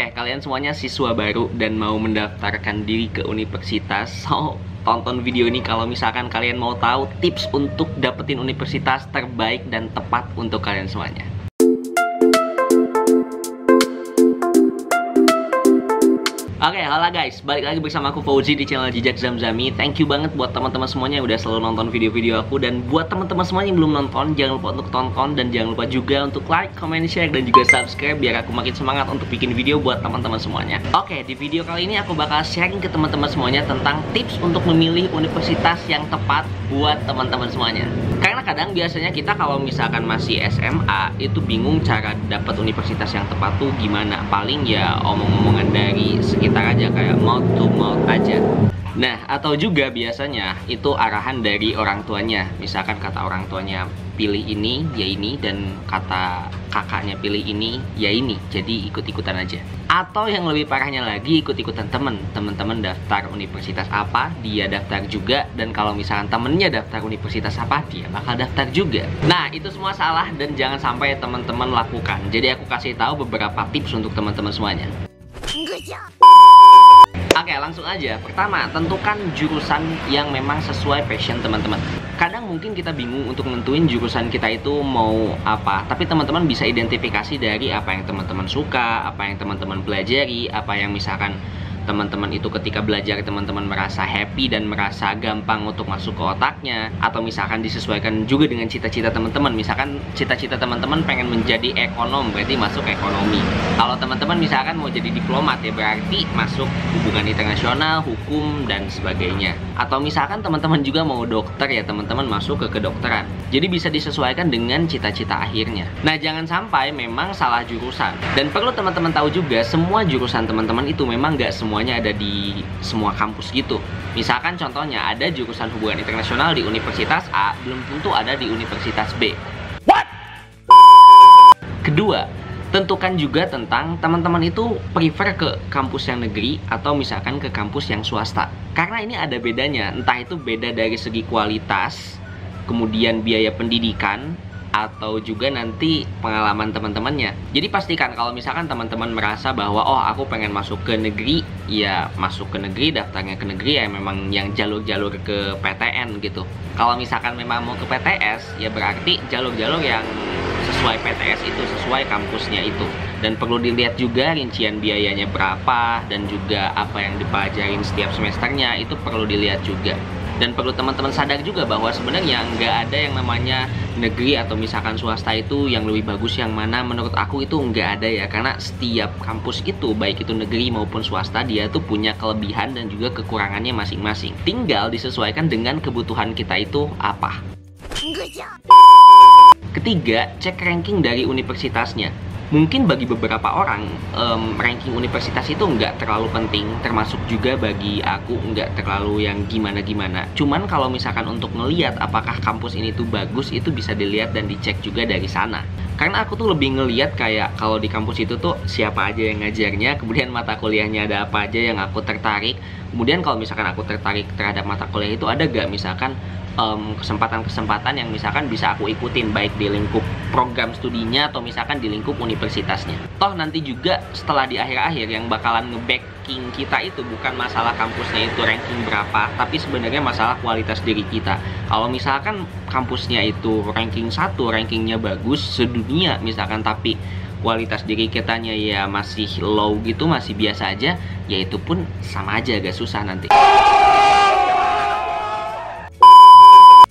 Oke, kalian semuanya siswa baru dan mau mendaftarkan diri ke universitas. So, tonton video ini kalau misalkan kalian mau tahu tips untuk dapetin universitas terbaik dan tepat untuk kalian semuanya. Oke, halo guys, balik lagi bersama aku Fauzi di channel Jejak Zamzami. Thank you banget buat teman-teman semuanya yang udah selalu nonton video-video aku. Dan buat teman-teman semuanya yang belum nonton, jangan lupa untuk tonton. Dan jangan lupa juga untuk like, comment, share, dan juga subscribe biar aku makin semangat untuk bikin video buat teman-teman semuanya. Oke, di video kali ini aku bakal sharing ke teman-teman semuanya tentang tips untuk memilih universitas yang tepat buat teman-teman semuanya. Karena kadang biasanya kita kalau misalkan masih SMA itu bingung cara dapat universitas yang tepat tuh gimana. Paling ya omong-omongan dari sekitar aja, kayak mouth to mouth aja. Nah, atau juga biasanya itu arahan dari orang tuanya. Misalkan kata orang tuanya pilih ini, ya ini, dan kata kakaknya pilih ini, ya ini. Jadi ikut-ikutan aja. Atau yang lebih parahnya lagi, ikut-ikutan temen-temen daftar universitas apa, dia daftar juga. Dan kalau misalkan temennya daftar universitas apa, dia bakal daftar juga. Nah, itu semua salah dan jangan sampai teman-teman lakukan. Jadi aku kasih tahu beberapa tips untuk teman-teman semuanya. Oke, langsung aja. Pertama, tentukan jurusan yang memang sesuai passion teman-teman. Kadang mungkin kita bingung untuk nentuin jurusan kita itu mau apa, tapi teman-teman bisa identifikasi dari apa yang teman-teman suka, apa yang teman-teman pelajari, apa yang misalkan teman-teman itu ketika belajar teman-teman merasa happy dan merasa gampang untuk masuk ke otaknya. Atau misalkan disesuaikan juga dengan cita-cita teman-teman. Misalkan cita-cita teman-teman pengen menjadi ekonom, berarti masuk ekonomi. Kalau teman-teman misalkan mau jadi diplomat, ya berarti masuk hubungan internasional, hukum, dan sebagainya. Atau misalkan teman-teman juga mau dokter, ya teman-teman masuk ke kedokteran. Jadi bisa disesuaikan dengan cita-cita akhirnya. Nah, jangan sampai memang salah jurusan. Dan perlu teman-teman tahu juga, semua jurusan teman-teman itu memang nggak semuanya ada di semua kampus gitu. Misalkan contohnya ada jurusan hubungan internasional di Universitas A, belum tentu ada di Universitas B. What? Kedua, tentukan juga tentang teman-teman itu prefer ke kampus yang negeri atau misalkan ke kampus yang swasta. Karena ini ada bedanya, entah itu beda dari segi kualitas, kemudian biaya pendidikan, atau juga nanti pengalaman teman-temannya. Jadi pastikan kalau misalkan teman-teman merasa bahwa oh aku pengen masuk ke negeri, ya masuk ke negeri, daftarnya ke negeri ya memang yang jalur-jalur ke PTN gitu. Kalau misalkan memang mau ke PTS, ya berarti jalur-jalur yang sesuai PTS itu, sesuai kampusnya itu. Dan perlu dilihat juga rincian biayanya berapa dan juga apa yang dipelajarin setiap semesternya, itu perlu dilihat juga. Dan perlu teman-teman sadar juga bahwa sebenarnya nggak ada yang namanya negeri atau misalkan swasta itu yang lebih bagus yang mana. Menurut aku itu nggak ada ya, karena setiap kampus itu baik itu negeri maupun swasta dia tuh punya kelebihan dan juga kekurangannya masing-masing. Tinggal disesuaikan dengan kebutuhan kita itu apa. Ketiga, cek ranking dari universitasnya. Mungkin bagi beberapa orang ranking universitas itu nggak terlalu penting, termasuk juga bagi aku nggak terlalu yang gimana-gimana. Cuman kalau misalkan untuk ngelihat apakah kampus ini tuh bagus, itu bisa dilihat dan dicek juga dari sana. Karena aku tuh lebih ngelihat kayak kalau di kampus itu tuh siapa aja yang ngajarnya, kemudian mata kuliahnya ada apa aja yang aku tertarik. Kemudian kalau misalkan aku tertarik terhadap mata kuliah itu, ada gak misalkan kesempatan-kesempatan yang misalkan bisa aku ikutin baik di lingkup program studinya atau misalkan di lingkup universitasnya. Toh nanti juga setelah di akhir-akhir yang bakalan nge-backing kita itu bukan masalah kampusnya itu ranking berapa, tapi sebenarnya masalah kualitas diri kita. Kalau misalkan kampusnya itu ranking 1, rankingnya bagus sedunia misalkan, tapi kualitas diri kitanya ya masih low gitu, masih biasa aja, ya itu pun sama aja agak susah nanti.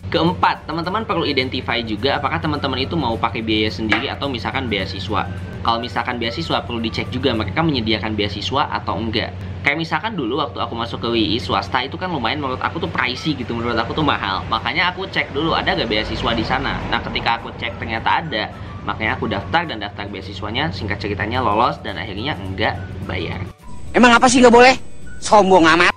Keempat, teman-teman perlu identify juga apakah teman-teman itu mau pakai biaya sendiri atau misalkan beasiswa. Kalau misalkan beasiswa, perlu dicek juga mereka menyediakan beasiswa atau enggak. Kayak misalkan dulu waktu aku masuk ke WI swasta itu kan lumayan menurut aku tuh pricey gitu, menurut aku tuh mahal. Makanya aku cek dulu ada gak beasiswa di sana. Nah, ketika aku cek ternyata ada, makanya aku daftar, dan daftar beasiswanya singkat ceritanya lolos dan akhirnya enggak bayar. Emang apa sih nggak boleh? Sombong amat.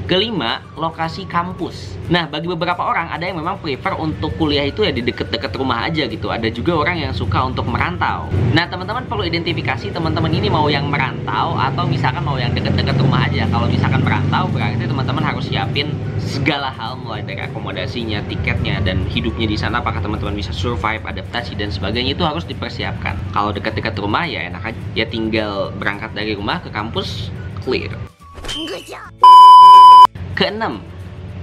Kelima, lokasi kampus. Nah, bagi beberapa orang ada yang memang prefer untuk kuliah itu ya di deket-deket rumah aja gitu. Ada juga orang yang suka untuk merantau. Nah, teman-teman perlu identifikasi teman-teman ini mau yang merantau atau misalkan mau yang deket-deket rumah aja. Kalau misalkan merantau, berarti teman-teman harus siapin segala hal mulai dari akomodasinya, tiketnya, dan hidupnya di sana. Apakah teman-teman bisa survive, adaptasi, dan sebagainya itu harus dipersiapkan. Kalau dekat-dekat rumah ya enak aja. Ya tinggal berangkat dari rumah ke kampus, clear. Keenam,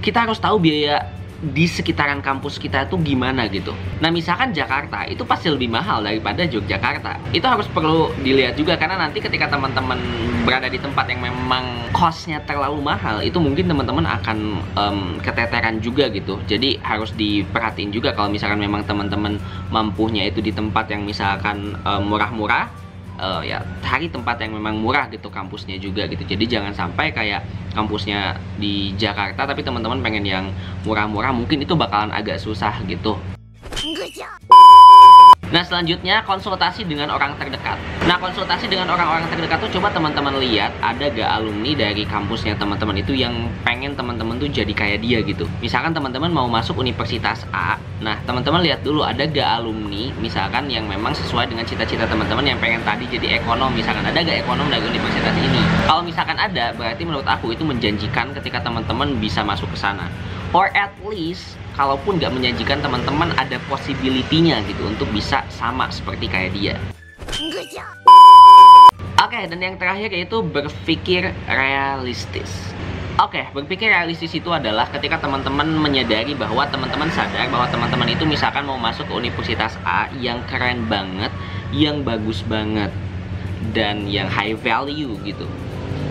kita harus tahu biaya di sekitaran kampus kita itu gimana gitu. Nah, misalkan Jakarta itu pasti lebih mahal daripada Yogyakarta. Itu harus perlu dilihat juga, karena nanti ketika teman-teman berada di tempat yang memang costnya terlalu mahal, itu mungkin teman-teman akan keteteran juga gitu. Jadi harus diperhatiin juga kalau misalkan memang teman-teman mampunya itu di tempat yang misalkan murah-murah. Ya cari tempat yang memang murah gitu kampusnya juga gitu. Jadi jangan sampai kayak kampusnya di Jakarta tapi teman-teman pengen yang murah-murah, mungkin itu bakalan agak susah gitu. Nah, selanjutnya konsultasi dengan orang terdekat. Nah, konsultasi dengan orang-orang terdekat tuh coba teman-teman lihat ada gak alumni dari kampusnya teman-teman itu yang pengen teman-teman tuh jadi kayak dia gitu. Misalkan teman-teman mau masuk universitas A, nah teman-teman lihat dulu ada gak alumni misalkan yang memang sesuai dengan cita-cita teman-teman yang pengen tadi jadi ekonom, misalkan ada gak ekonom dari universitas ini. Kalau misalkan ada, berarti menurut aku itu menjanjikan ketika teman-teman bisa masuk ke sana. Or at least kalaupun nggak menjanjikan, teman-teman ada possibility-nya gitu untuk bisa sama seperti kayak dia. Oke, dan yang terakhir yaitu berpikir realistis. Oke, berpikir realistis itu adalah ketika teman-teman menyadari bahwa teman-teman sadar bahwa teman-teman itu misalkan mau masuk ke universitas A yang keren banget, yang bagus banget, dan yang high value gitu.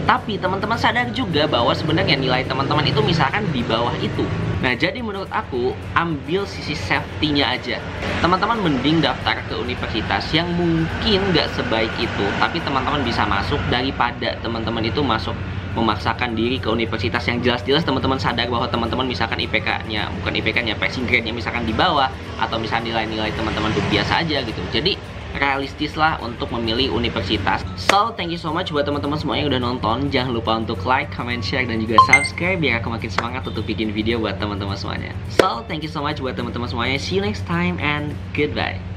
Tapi teman-teman sadar juga bahwa sebenarnya nilai teman-teman itu misalkan di bawah itu. Nah, jadi menurut aku ambil sisi safety-nya aja. Teman-teman mending daftar ke universitas yang mungkin nggak sebaik itu, tapi teman-teman bisa masuk daripada teman-teman itu masuk memaksakan diri ke universitas yang jelas-jelas teman-teman sadar bahwa teman-teman misalkan IPK-nya, bukan IPK-nya, passing grade-nya misalkan di bawah, atau misalkan nilai-nilai teman-teman tuh biasa aja gitu. Jadi realistis lah untuk memilih universitas. So, thank you so much buat teman-teman semuanya yang udah nonton. Jangan lupa untuk like, comment, share, dan juga subscribe biar aku makin semangat untuk bikin video buat teman-teman semuanya. So, thank you so much buat teman-teman semuanya. See you next time and goodbye.